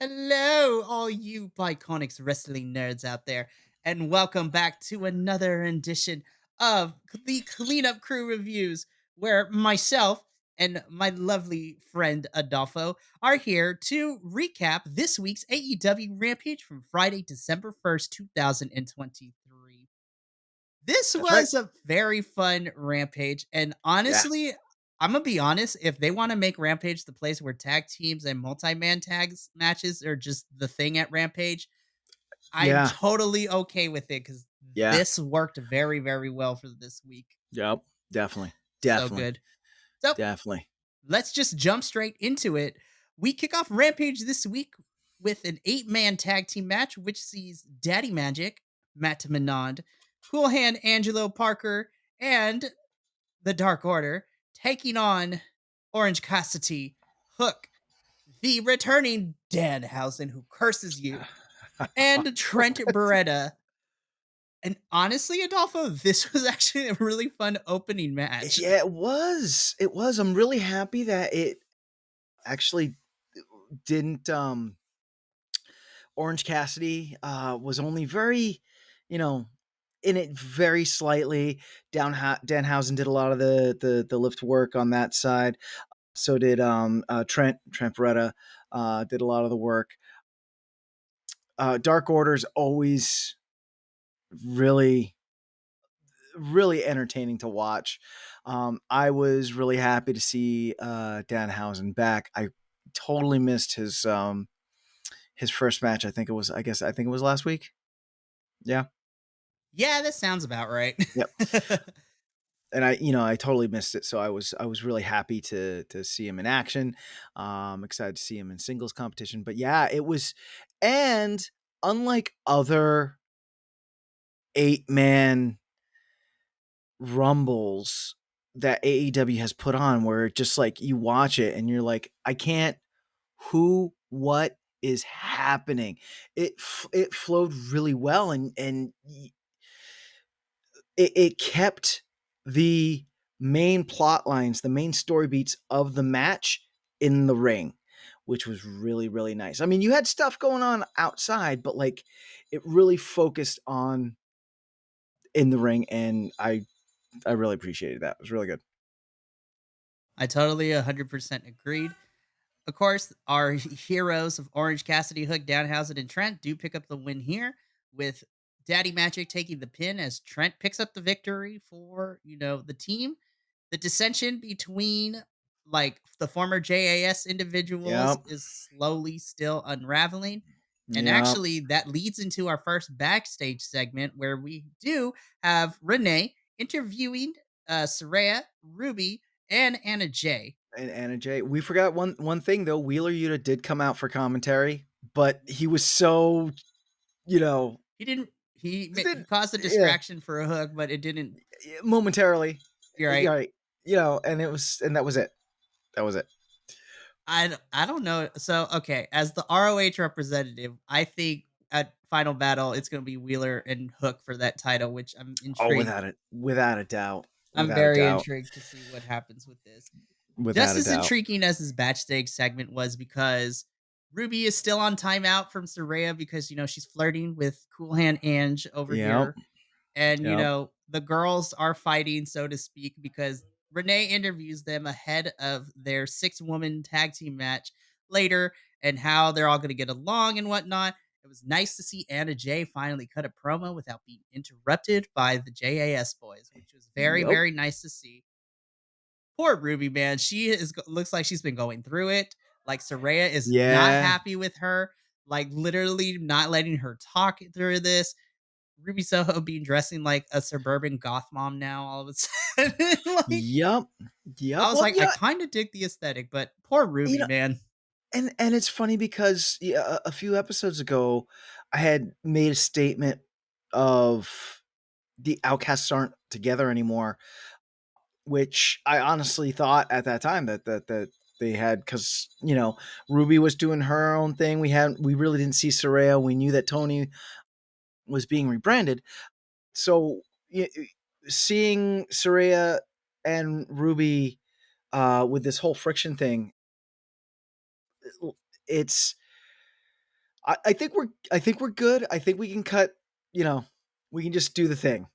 Hello, all you Biconics wrestling nerds out there, and welcome back to another edition of the Cleanup Crew Reviews, where myself and my lovely friend Adolfo are here to recap this week's AEW Rampage from Friday, December 1st, 2023. This That's right. was a very fun Rampage, and Yeah. honestly, I'm gonna be honest. If they want to make Rampage the place where tag teams and multi-man tags matches are just the thing at Rampage, I'm Yeah. totally okay with it because Yeah. this worked very, very well for this week. Yep. Definitely. So Definitely. good. So Definitely. let's just jump straight into it. We kick off Rampage this week with an 8-man tag team match, which sees Daddy Magic, Matt Menard, Cool Hand Angelo Parker, and the Dark Order taking on Orange Cassidy, Hook, the returning Danhausen who curses you, and Trent Beretta. And honestly, Adolfo, this was actually a really fun opening match. Yeah, it was. It was. I'm really happy that it actually didn't Orange Cassidy was only very, you know, in it very slightly. Danhausen did a lot of the lift work on that side. So did Trent Beretta did a lot of the work. Dark Order's always really really entertaining to watch. I was really happy to see Danhausen back. I totally missed his first match. I think it was last week. Yeah. Yeah, that sounds about right. Yep. And I totally missed it. So I was really happy to see him in action. Excited to see him in singles competition. But yeah, it was, and unlike other 8-man rumbles that AEW has put on, where just like you watch it and you're like, I can't, what is happening? It flowed really well, and it kept the main plot lines, the main story beats of the match in the ring, which was really really nice. I mean, you had stuff going on outside, but like it really focused on in the ring, and I really appreciated that. It was really good. I totally 100% agreed. Of course, our heroes of Orange Cassidy, Hook, Danhausen, and Trent do pick up the win here, with Daddy Magic taking the pin as Trent picks up the victory for, the team. The dissension between the former JAS individuals Yep. is slowly still unraveling. And Yep. actually, that leads into our first backstage segment where we do have Renee interviewing Saraya, Ruby, and Anna Jay. And Anna Jay. We forgot one thing though. Wheeler Yuta did come out for commentary, but he was so, you know, He didn't. He did caused a yeah, distraction for a hook, but it didn't. momentarily. You're right. Yeah, right. And that was it. That was it. I don't know. So okay, as the ROH representative, I think at Final Battle it's going to be Wheeler and Hook for that title, which I'm Oh, intrigued. without a doubt. I'm Without a very doubt. intrigued to see what happens with this. Without Just a as doubt. intriguing as this backstage segment was because Ruby is still on timeout from Saraya because she's flirting with Cool Hand Ange over Yep. here. And, Yep. the girls are fighting, so to speak, because Renee interviews them ahead of their 6-woman tag team match later and how they're all going to get along and whatnot. It was nice to see Anna Jay finally cut a promo without being interrupted by the JAS boys, which was very, Yep. very nice to see. Poor Ruby, man. Looks like she's been going through it. Like Saraya is not Yeah. happy with her, like literally not letting her talk through this. Ruby Soho being dressing like a suburban goth mom now all of a sudden. Like Yep. I Yep. was Well, like, I kind of dig the aesthetic, but poor you Ruby, know, man. and it's funny because yeah, a few episodes ago, I had made a statement of the outcasts aren't together anymore, which I honestly thought at that time that they had, because Ruby was doing her own thing. We really didn't see Soraya. We knew that Tony was being rebranded. So seeing Soraya and Ruby with this whole friction thing, it's I think we're good. I think we can cut, you know, we can just do the thing.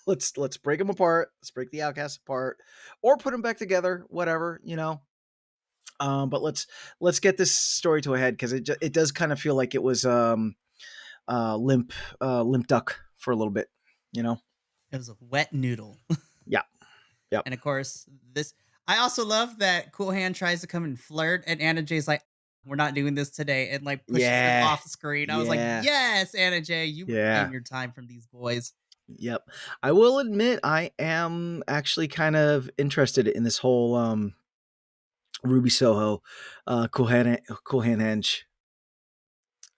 Let's break them apart. Let's break the outcasts apart, or put them back together. Whatever, you know. But let's get this story to a head, because it does kind of feel like it was limp duck for a little bit, you know. It was a wet noodle. Yeah. Yep. And of course, this I also love that Cool Hand tries to come and flirt, and Anna Jay's like, "We're not doing this today," and like pushes him Yeah. off the screen. I was like, Yeah. "Yes, Anna Jay, you Yeah. reclaim your time from these boys." Yep. I will admit I am actually kind of interested in this whole Ruby Soho Cool Hand Henge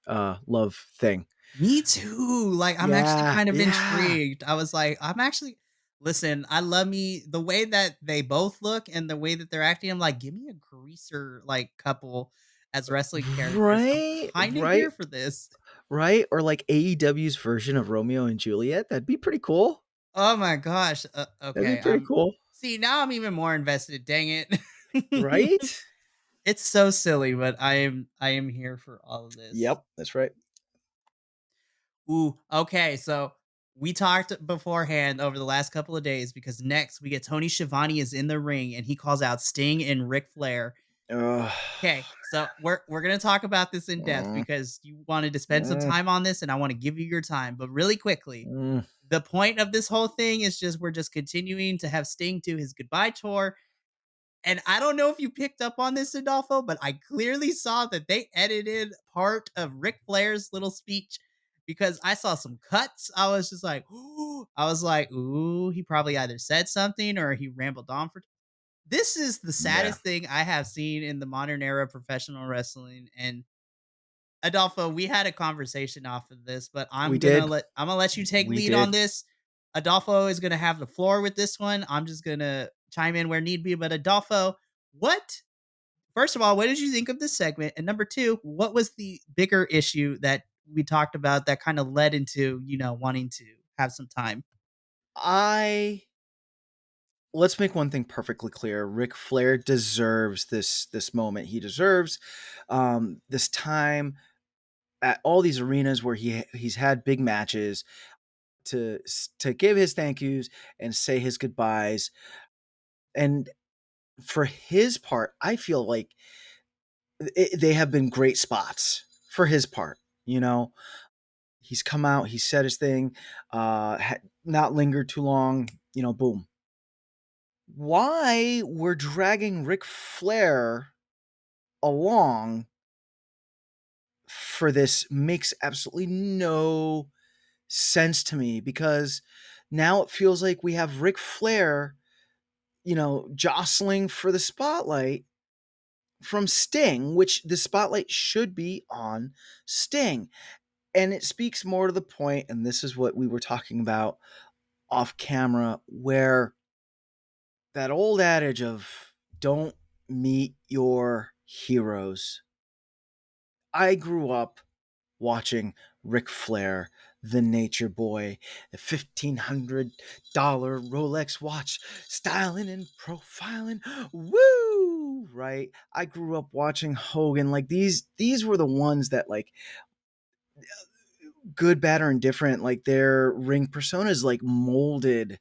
love thing. Me too. Like, I'm actually Yeah. kind of Yeah. intrigued. I was like, I'm actually listen, I love me the way that they both look and the way that they're acting. I'm like, give me a greaser like couple as wrestling characters. I'm Right. kind of Right. here for this. Right. Or like AEW's version of Romeo and Juliet. That'd be pretty cool. Oh my gosh. That'd be Okay. pretty cool. See, now I'm even more invested. Dang it. Right? It's so silly, but I am here for all of this. Yep. That's right. Ooh, okay. So we talked beforehand over the last couple of days because next we get Tony Schiavone is in the ring and he calls out Sting and Ric Flair. Ugh. Okay, so we're gonna talk about this in depth Mm, because you wanted to spend some mm, time on this, and I want to give you your time. But really quickly, mm. the point of this whole thing is just we're just continuing to have Sting do his goodbye tour. And I don't know if you picked up on this, Adolfo, but I clearly saw that they edited part of Ric Flair's little speech because I saw some cuts. I was just like, ooh, I was like, ooh, he probably either said something or he rambled on for. This is the Yeah. saddest thing I have seen in the modern era of professional wrestling. And Adolfo, we had a conversation off of this, but We did. I'm gonna let you take We lead on did. this. Adolfo is gonna have the floor with this one. I'm just gonna chime in where need be. But Adolfo, what first of all, what did you think of this segment? And number two, what was the bigger issue that we talked about that kind of led into, wanting to have some time? I Let's make one thing perfectly clear. Ric Flair deserves this moment. He deserves this time at all these arenas where he's had big matches to give his thank yous and say his goodbyes. And for his part, I feel like they have been great spots for his part. You know, he's come out, he said his thing, not lingered too long. You know, boom. Why we're dragging Ric Flair along for this makes absolutely no sense to me, because now it feels like we have Ric Flair, jostling for the spotlight from Sting, which the spotlight should be on Sting. And it speaks more to the point, and this is what we were talking about off camera, where that old adage of don't meet your heroes. I grew up watching Ric Flair, the Nature Boy, a $1,500 Rolex watch, styling and profiling. Woo! Right? I grew up watching Hogan. Like these were the ones that, like, good, bad, or indifferent, like their ring personas like molded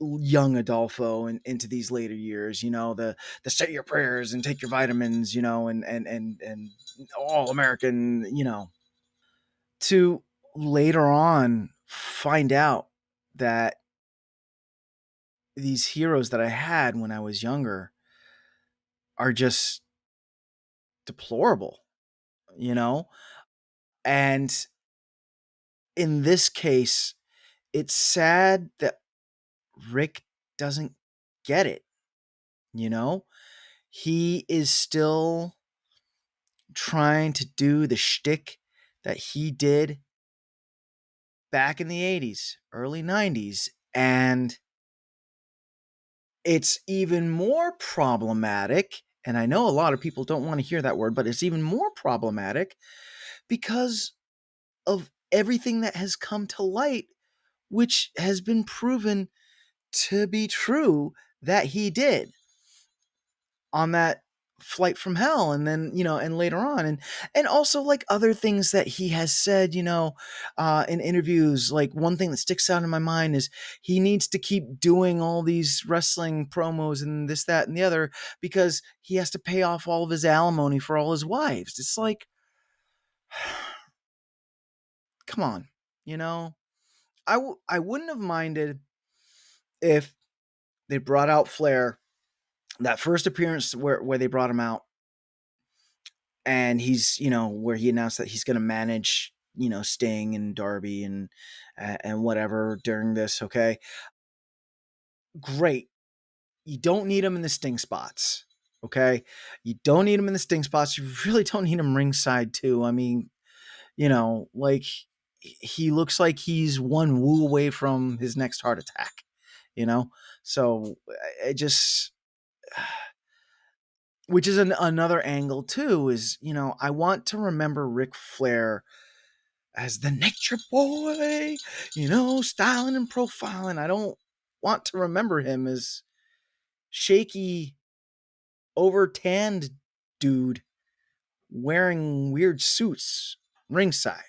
young Adolfo into these later years. The say your prayers and take your vitamins, and all American, to later on find out that these heroes that I had when I was younger are just deplorable, you know? And in this case, it's sad that Rick doesn't get it, you know? He is still trying to do the shtick that he did back in the 80s, early 90s. And it's even more problematic. And I know a lot of people don't want to hear that word, but it's even more problematic because of everything that has come to light, which has been proven to be true that he did on that Flight from Hell, and then, and later on, and also like other things that he has said, in interviews. Like, one thing that sticks out in my mind is he needs to keep doing all these wrestling promos and this, that, and the other, because he has to pay off all of his alimony for all his wives. It's like, come on, you know. I wouldn't have minded if they brought out Flair, that first appearance where they brought him out, and he's, where he announced that he's going to manage, Sting and Darby and whatever during this. Okay, great. You don't need him in the Sting spots. Okay, you don't need him in the Sting spots. You really don't need him ringside too. I mean, like, he looks like he's one woo away from his next heart attack. So it just, which is another angle too, is, I want to remember Ric Flair as the nature boy, styling and profiling. I don't want to remember him as shaky, over tanned dude wearing weird suits ringside,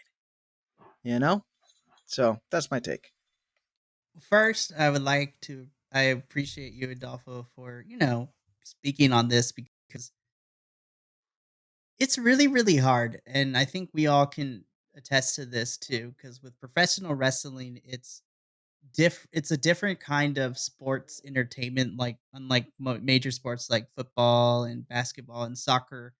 you know? So that's my take. First, I appreciate you, Adolfo, for, speaking on this, because it's really, really hard. And I think we all can attest to this too, because with professional wrestling, it's a different kind of sports entertainment, like unlike major sports like football and basketball and soccer,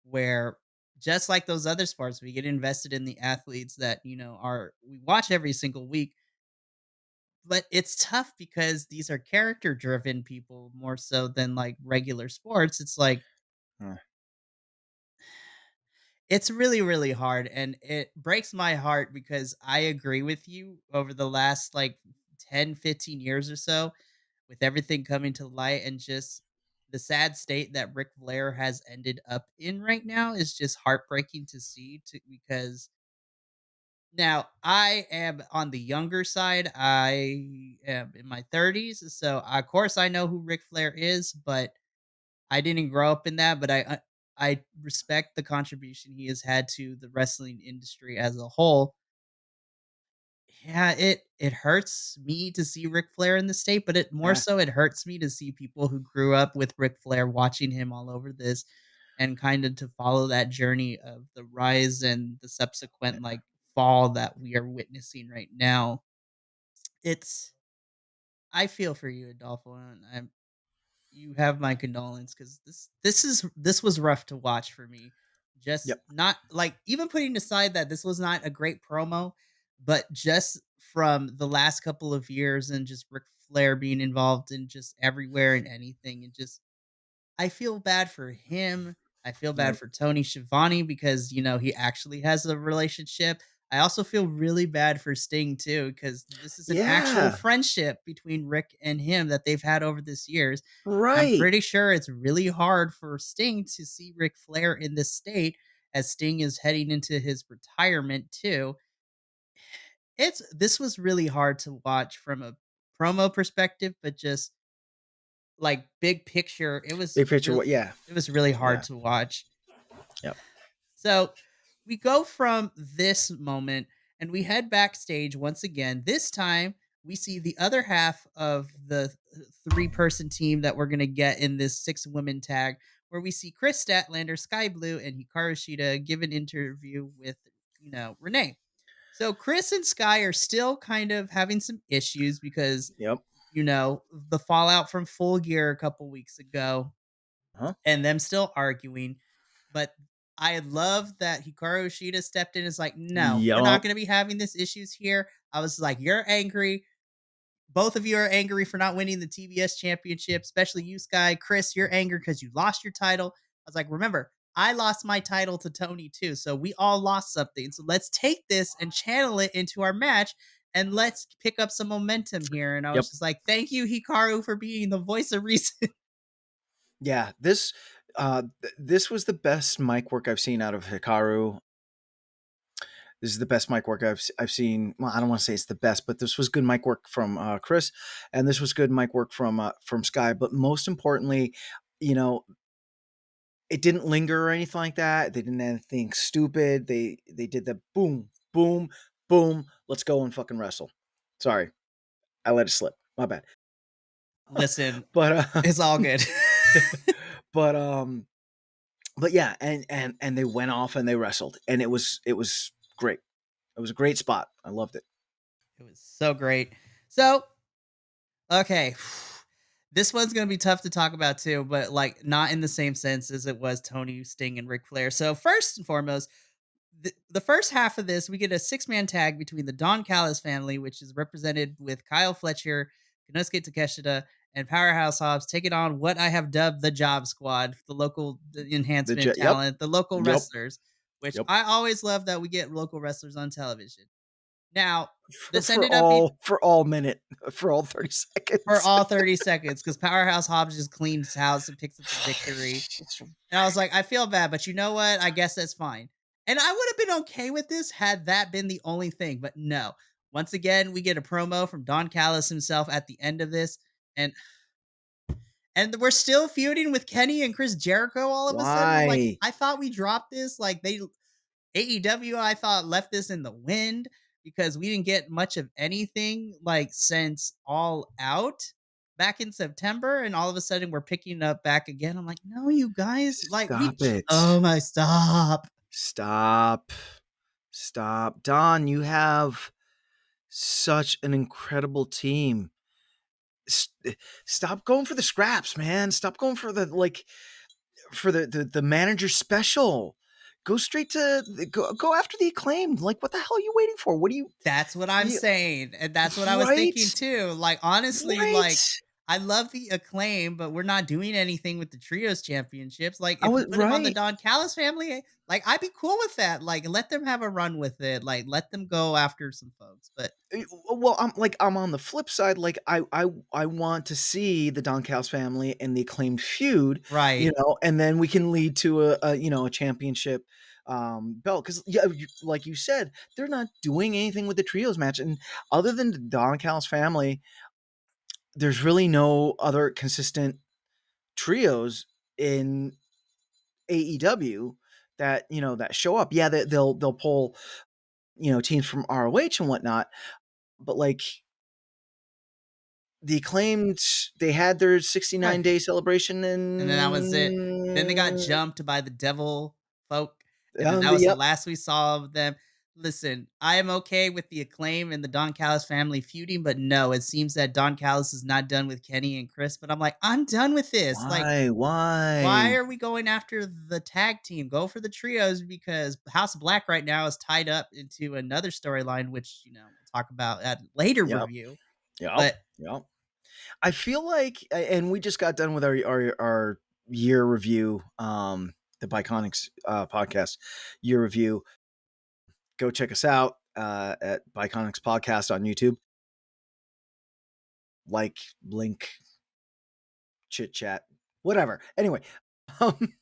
where just like those other sports, we get invested in the athletes that, are we watch every single week. But it's tough because these are character driven people more so than like regular sports. It's like Uh, it's really, really hard, and it breaks my heart because I agree with you. Over the last like 10, 15 years or so, with everything coming to light and just the sad state that Ric Flair has ended up in right now is just heartbreaking to see, because now I am on the younger side. I am in my 30s, so of course I know who Ric Flair is, but I didn't grow up in that. But I respect the contribution he has had to the wrestling industry as a whole. Yeah, it hurts me to see Ric Flair in the state, but yeah, it hurts me to see people who grew up with Ric Flair watching him all over this, and kind of to follow that journey of the rise and the subsequent like fall that we are witnessing right now. It's I feel for you, Adolfo, and you have my condolence, because this was rough to watch for me. Just yep, not like, even putting aside that this was not a great promo, but just from the last couple of years and just Ric Flair being involved in just everywhere and anything, and just I feel bad for him. I feel bad yep, for Tony Schiavone because, he actually has a relationship. I also feel really bad for Sting too, because this is an actual yeah, friendship between Rick and him that they've had over this years. I'm right. pretty sure it's really hard for Sting to see Ric Flair in this state, as Sting is heading into his retirement too. This was really hard to watch from a promo perspective, but just like big picture, Big picture, what? Yeah, it was really hard yeah, to watch. yep, So we go from this moment and we head backstage once again. This time we see the other half of the three-person team that we're going to get in this six-woman tag, where we see Chris Statlander, Sky Blue, and Hikaru Shida give an interview with, Renee. So Chris and Sky are still kind of having some issues because, yep. the fallout from Full Gear a couple weeks ago, Huh? and them still arguing. But I love that Hikaru Shida stepped in and is like, no, we're not Yep. going to be having this issues here. I was like, you're angry. Both of you are angry for not winning the TBS championship, especially you, Sky. Chris, you're angry because you lost your title. I was like, remember, I lost my title to Tony too. So we all lost something. So let's take this and channel it into our match, and let's pick up some momentum here. And I Yep. was just like, thank you, Hikaru, for being the voice of reason. Yeah, this was the best mic work I've seen out of Hikaru. This is the best mic work I've seen. Well, I don't want to say it's the best, but this was good mic work from Chris, and this was good mic work from Sky. But most importantly, you know, it didn't linger or anything like that. They didn't do anything stupid. They did the boom, boom, boom. Let's go and fucking wrestle. Sorry, I let it slip. My bad. Listen, But it's all good. but but yeah, and they went off and they wrestled, and it was great. It was a great spot. I loved it. It was so great. So, okay. This one's gonna be tough to talk about too, but like not in the same sense as it was Tony, Sting, and Ric Flair. So first and foremost, the first half of this, we get a six-man tag between the Don Callis family, which is represented with Kyle Fletcher, Konosuke Takeshita, and Powerhouse Hobbs taking on what I have dubbed the Job Squad, the local enhancement Yep, talent, the local yep, wrestlers, which yep. I always love that we get local wrestlers on television. Now, For, this for ended up being all for all minute for all 30 for seconds. all 30 seconds because Powerhouse Hobbs just cleans house and picks up the victory. And I was like, I feel bad, but you know what? I guess that's fine. And I would have been okay with this had that been the only thing, but no. Once again, we get a promo from Don Callis himself at the end of this, and we're still feuding with Kenny and Chris Jericho all of a sudden. I'm like, Why? I thought we dropped this. Like they AEW, I thought left this in the wind because we didn't get much of anything like since All Out back in September, and all of a sudden we're picking up back again. I'm like, no, you guys, like Stop it. oh my stop. Stop. Stop. Don, you have such an incredible team. Stop going for the scraps, man. Stop going for the for the manager special. Go straight to go after the acclaimed. Like, what the hell are you waiting for? What do you, That's what I'm you saying, and that's what I was right? thinking too. Like, honestly, like, Right. I love the acclaim, but we're not doing anything with the trios championships. Like, I if we was put them on the right. Don Callis family, like, I'd be cool with that. Like, let them have a run with it. Like, let them go after some folks. But Well, I'm on the flip side. Like, I want to see the Don Callis family and the acclaimed feud, right, and then we can lead to a championship belt. Because yeah, like you said, they're not doing anything with the trios match, and other than the Don Callis family, there's really no other consistent trios in AEW that that show up. Yeah, they'll pull teams from ROH and whatnot, but like the acclaimed, they had their right. 69-day celebration And then that was it. Then they got and jumped by the devil folk, and then that was the yep. last we saw of them. Listen, I am okay with the acclaim and the Don Callis family feuding, but no, it seems that Don Callis is not done with Kenny and Chris. But I'm like, I'm done with this. Like, why Why? are we going after the tag team? Go for the trios because House of Black right now is tied up into another storyline, which we'll talk about at later Yep, review. yep, But yep. I feel like, and we just got done with our year review, the Biconics podcast year review. Go check us out at Biconics Podcast on YouTube. Like, link, chit chat, whatever. Anyway, um,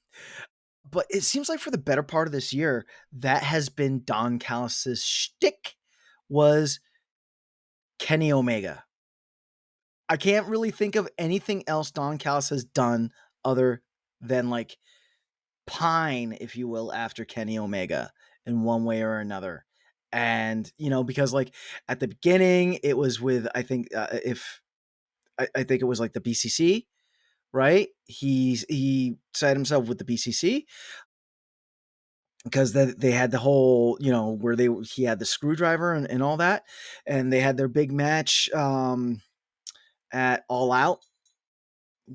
but it seems like for the better part of this year, that has been Don Callis's shtick was Kenny Omega. I can't really think of anything else Don Callis has done other than like pine, if you will, after Kenny Omega in one way or another. And because like at the beginning, it was with I think if I think it was like the BCC, right? He set himself with the BCC because they had the whole where he had the screwdriver and all that, and they had their big match at All Out.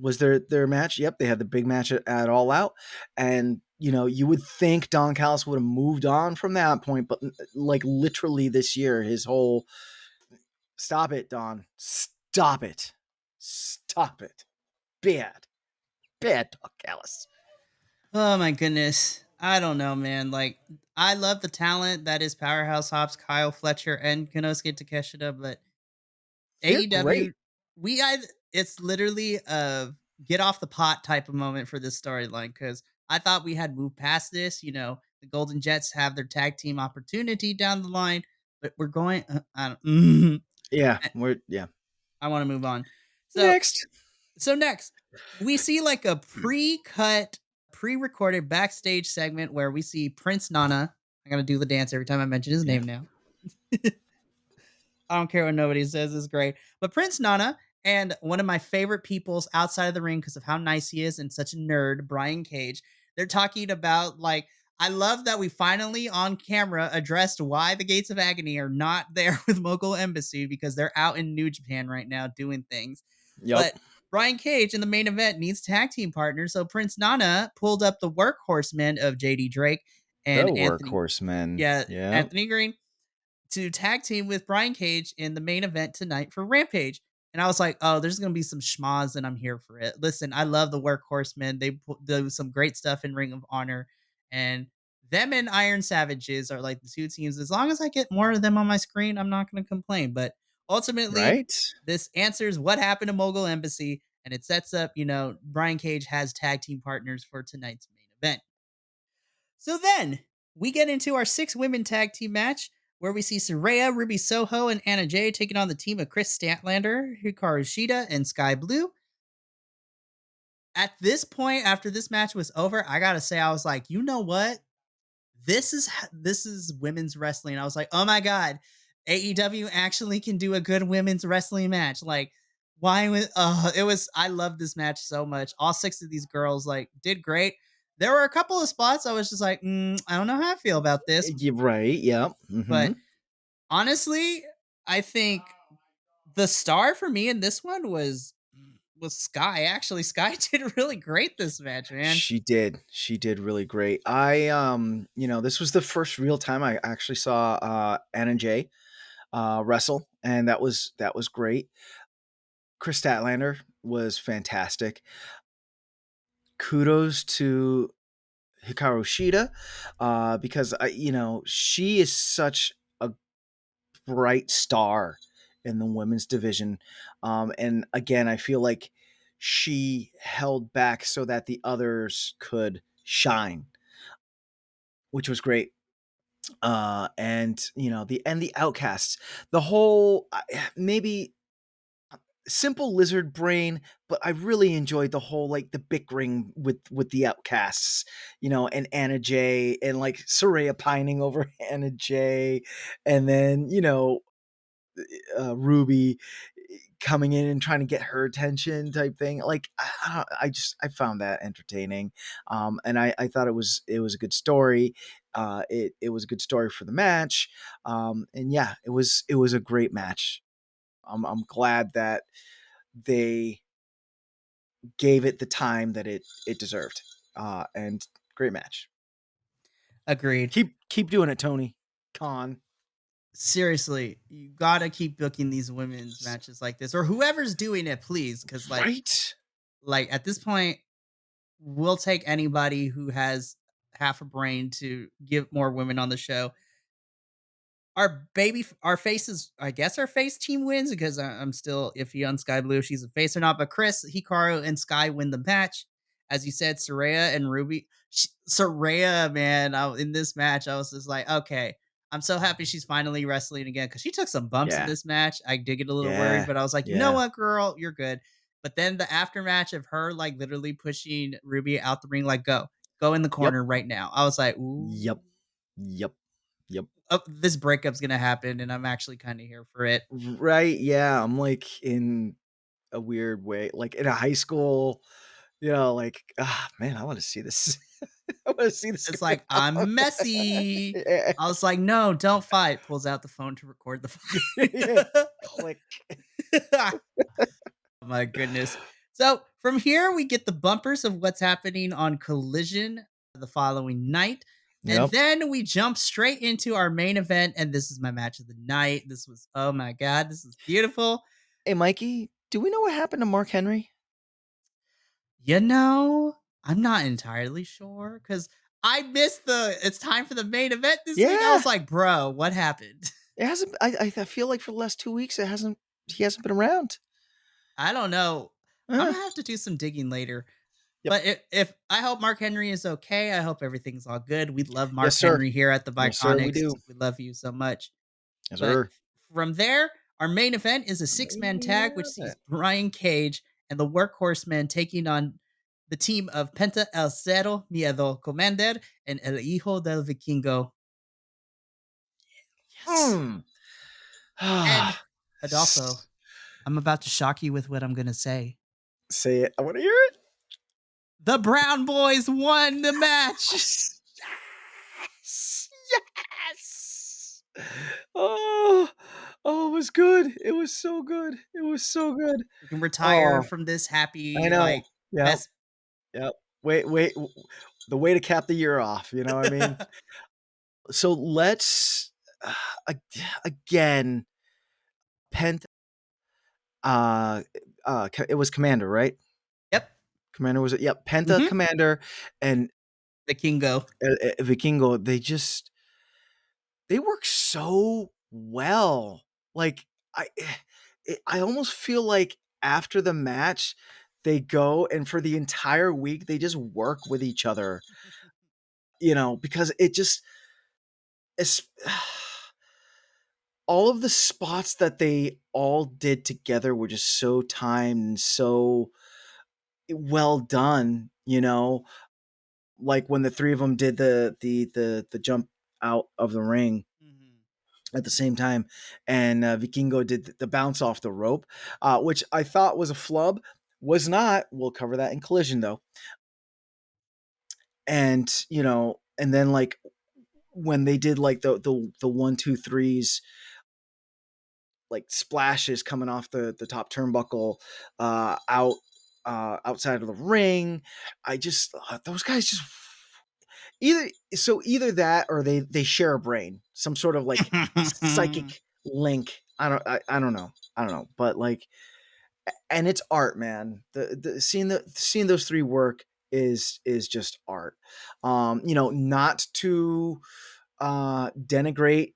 Was their match? Yep, they had the big match at All Out, and you would think Don Callis would have moved on from that point, but like literally this year, his whole stop it, Don, stop it, stop it, bad Don Callis. oh my goodness. I don't know, man. Like, I love the talent that is Powerhouse Hobbs, Kyle Fletcher, and Konosuke Takeshita, but They're great. AEW, we I it's literally a get off the pot type of moment for this storyline because I thought we had moved past this. The Golden Jets have their tag team opportunity down the line, but we're going. I don't. Yeah, I yeah. I want to move on. So Next. So next, we see like a pre-cut pre-recorded backstage segment where we see Prince Nana. I gotta do the dance every time I mention his Yeah. name now. I don't care what nobody says, it's great. But Prince Nana and one of my favorite peoples outside of the ring because of how nice he is and such a nerd, Brian Cage, they're talking about like, I love that we finally on camera addressed why the Gates of Agony are not there with Mogul Embassy because they're out in New Japan right now doing things. Yep. But Brian Cage in the main event needs tag team partners. So Prince Nana pulled up the workhorsemen of JD Drake The and Anthony. workhorse men. Yeah, Yeah. Anthony Green to tag team with Brian Cage in the main event tonight for Rampage. And I was like, oh, there's going to be some schmaz, and I'm here for it. Listen, I love the Workhorsemen. They do some great stuff in Ring of Honor. And them and Iron Savages are like the two teams. As long as I get more of them on my screen, I'm not going to complain. But ultimately, Right? this answers what happened to Mogul Embassy. And it sets up, Brian Cage has tag team partners for tonight's main event. So then we get into our 6 women tag team match where we see Saraya, Ruby Soho, and Anna Jay taking on the team of Chris Statlander, Hikaru Shida, and Sky Blue. At this point, after this match was over, I gotta say, I was like, you know what? This is women's wrestling. I was like, oh my god, AEW actually can do a good women's wrestling match. Like, why was it was I love this match so much. All 6 of these girls like did great. There were a couple of spots I was just like, I don't know how I feel about this, You're right. Yep. but honestly, I think the star for me in this one was Sky. Actually, Sky did really great this match, man. She did. She did really great. This was the first real time I actually saw Anna Jay wrestle, and that was great. Chris Statlander was fantastic. Kudos to Hikaru Shida, because she is such a bright star in the women's division, and again, I feel like she held back so that the others could shine, which was great. And the outcasts, the whole maybe simple lizard brain, but I really enjoyed the whole like the bickering with the outcasts, and Anna Jay and like Soraya pining over Anna Jay, and then Ruby coming in and trying to get her attention type thing. Like I found that entertaining, and I thought it was a good story. It was a good story for the match, and yeah, it was a great match. I'm glad that they gave it the time that it deserved. And great match. Agreed. Keep doing it, Tony Khan. Seriously, you gotta keep booking these women's matches like this, or whoever's doing it, please, because Right? like at this point, we'll take anybody who has half a brain to give more women on the show. Our faces, I guess our face team wins because I'm still iffy on Sky Blue if she's a face or not. But Chris, Hikaru, and Sky win the match. As you said, Saraya and Ruby. Saraya, man, in this match, I was just like, okay, I'm so happy she's finally wrestling again because she took some bumps in Yeah. this match. I did get a little worried, Yeah. but I was like, you know Yeah. what, girl, you're good. But then the aftermatch of her like literally pushing Ruby out the ring, like go in the Yep. corner right now. I was like, ooh. Yep. Yep. Yep. This breakup's gonna happen, and I'm actually kind of here for it. Right. Yeah. I'm like in a weird way, like in a high school, like, man, I want to see this. I want to see this It's go like down. I'm messy. Yeah. I was like, no, don't fight. Pulls out the phone to record the Yeah. fight. Click. Oh my goodness. So from here, we get the bumpers of what's happening on Collision the following night. And Yep. then we jump straight into our main event. And this is my match of the night. This was, oh my God, this is beautiful. Hey, Mikey, do we know what happened to Mark Henry? I'm not entirely sure because I missed it's time for the main event this week. I Yeah. was like, bro, what happened? It hasn't. I feel like for the last 2 weeks, he hasn't been around. I don't know. I'm Uh, gonna have to do some digging later. yep. But if I hope Mark Henry is okay, I hope everything's all good. We love Yes, Mark sir. Henry here at the Yes, sir. We Biconics. do. We love you so much. Yes, But sir. from there, our main event is a 6-man tag, which Yeah. sees Brian Cage and the Workhorsemen taking on the team of Penta El Cero Miedo Commander and El Hijo del Vikingo. Yes. Mm. And Adolfo, S- I'm about to shock you with what I'm going to say. Say it. I want to hear it. The Brown Boys won the match. Yes. Yes. Yes. Oh, oh, it was good. It was so good. It was so good. We can retire Oh, from this I happy, know. like, Yep. best. Yep. Wait. The way to cap the year off. You know what I mean? So let's ag- again. Pent. It was Commander, right? Yep. Commander was it? Yep. Penta, Hmm. Commander, and Vikingo. Vikingo. They work so well. Like I, I almost feel like after the match, they go and for the entire week they just work with each other. Because it just it's, all of the spots that they all did together were just so timed and so well done. Like when the three of them did the jump out of the ring Mhm. at the same time, and Vikingo did the bounce off the rope, which I thought was a flub. Was not. We'll cover that in Collision though. And then like when they did like the 1 2 3s, like splashes coming off the top turnbuckle, outside of the ring. I just those guys just either that or they share a brain, some sort of like psychic link. I don't know. But like, and it's art, man. The seeing those three work is just art. Not to denigrate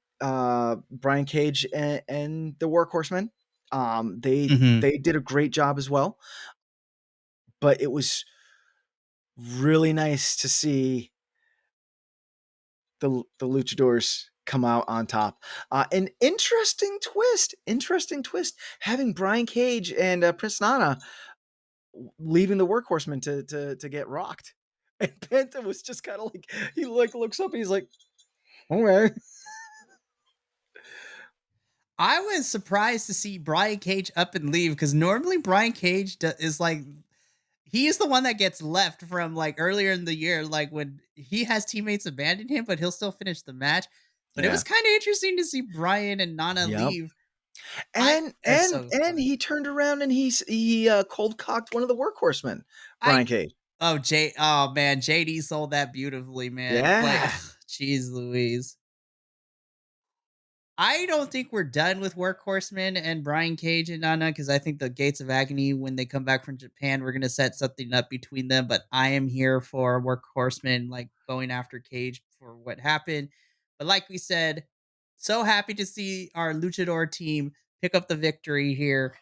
Brian Cage and the Workhorsemen. Mhm. They did a great job as well, but it was really nice to see the luchadors come out on top. An interesting twist, having Brian Cage and Prince Nana leaving the Workhorsemen to get rocked. And Penta was just kind of like, he like looks up and he's like, okay. I was surprised to see Brian Cage up and leave because normally Brian Cage is like he is the one that gets left from like earlier in the year, like when he has teammates abandon him, but he'll still finish the match. But it was Yeah. kind of interesting to see Brian and Nana Yep. leave. I And That's and so and funny. he turned around and he cold cocked one of the Workhorsemen, I Brian Cage. Oh man, JD sold that beautifully, man. Like, Yeah. jeez Louise. I don't think we're done with Workhorsemen and Brian Cage and Nana because I think the Gates of Agony, when they come back from Japan, we're gonna set something up between them. But I am here for Workhorsemen like going after Cage for what happened. But like we said, so happy to see our luchador team pick up the victory here.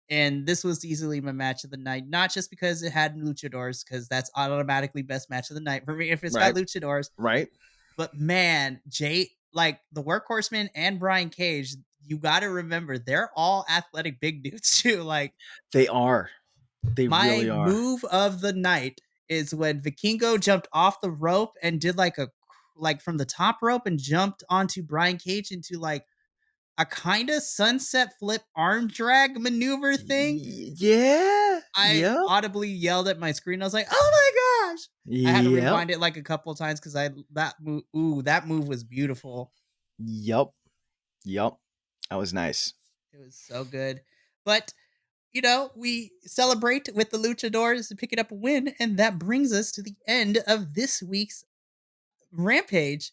And this was easily my match of the night, not just because it had luchadors, because that's automatically best match of the night for me if it's got Right. luchadors, Right. but man, like the Workhorseman and Brian Cage, you got to remember they're all athletic big dudes too. Like They are. They my really are. move of the night is when Vikingo jumped off the rope and did like from the top rope and jumped onto Brian Cage into like a kind of sunset flip arm drag maneuver thing. Yeah. I Yep. audibly yelled at my screen. I was like, "Oh my gosh!" I had to Yep. rewind it like a couple of times because that move was beautiful. Yep. Yep. That was nice. It was so good. But, we celebrate with the luchadors picking up a win, and that brings us to the end of this week's Rampage.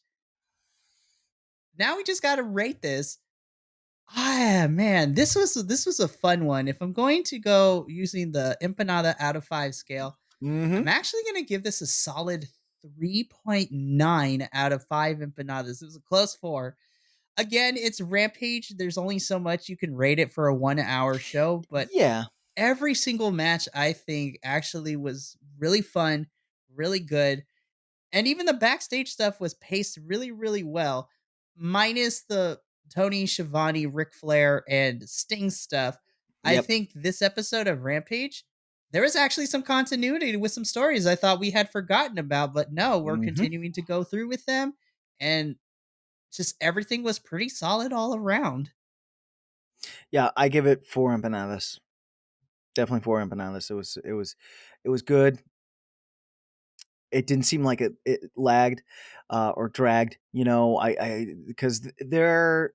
Now we just got to rate this. Ah, man, this was a fun one. If I'm going to go using the empanada out of 5 scale, I'm Mm-hmm. actually going to give this a solid 3.9 out of 5 empanadas. It was a close 4. Again, it's Rampage. There's only so much you can rate it for a 1 hour show, but Yeah. every single match I think actually was really fun, really good. And even the backstage stuff was paced really, really well, minus the Tony Schiavone, Ric Flair, and Sting stuff. I Yep. think this episode of Rampage, there was actually some continuity with some stories I thought we had forgotten about, but no, we're Mhm. continuing to go through with them, and just everything was pretty solid all around. Yeah, I give it 4 empanadas. Definitely 4 empanadas. It was good. It didn't seem like it lagged, or dragged, I because there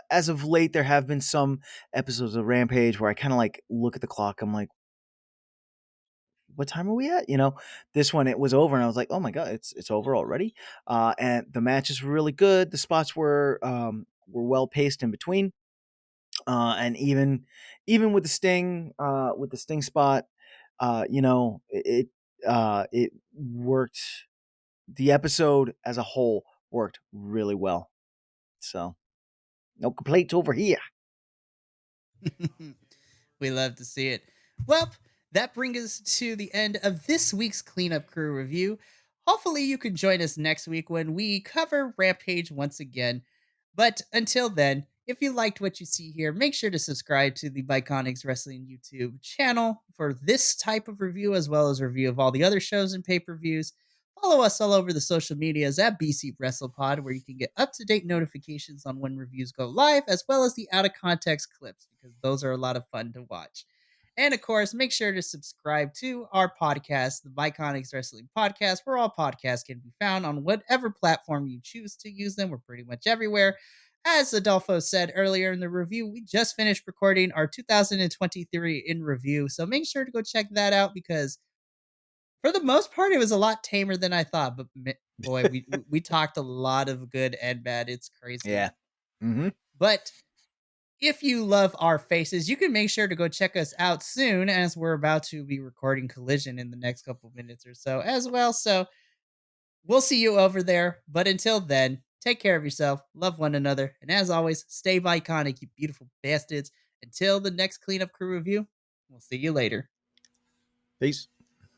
as of late, there have been some episodes of Rampage where I kinda, like, look at the clock, I'm like, "What time are we at?" This one, it was over, and I was like, "Oh my god, it's over already?" And the matches were really good, the spots were well-paced in between, and even with the Sting spot, it worked. The episode as a whole worked really well. So, no complaints over here. We love to see it. Well, that brings us to the end of this week's Cleanup Crew review. Hopefully, you can join us next week when we cover Rampage once again. But until then, if you liked what you see here, make sure to subscribe to the Biconics Wrestling YouTube channel for this type of review, as well as review of all the other shows and pay per views. Follow us all over the social medias at bcwrestlepod, where you can get up to date notifications on when reviews go live, as well as the out of context clips, because those are a lot of fun to watch. And of course, make sure to subscribe to our podcast, the Biconics Wrestling Podcast, where all podcasts can be found on whatever platform you choose to use them. We're pretty much everywhere. As Adolfo said earlier in the review, we just finished recording our 2023 in review. So make sure to go check that out, because for the most part, it was a lot tamer than I thought. But boy, we talked a lot of good and bad. It's Yeah. crazy. Mhm. But if you love our faces, you can make sure to go check us out soon, as we're about to be recording Collision in the next couple minutes or so as well. So we'll see you over there. But until then, take care of yourself, love one another, and as always, stay iconic, you beautiful bastards. Until the next cleanup crew review, we'll see you later. Peace.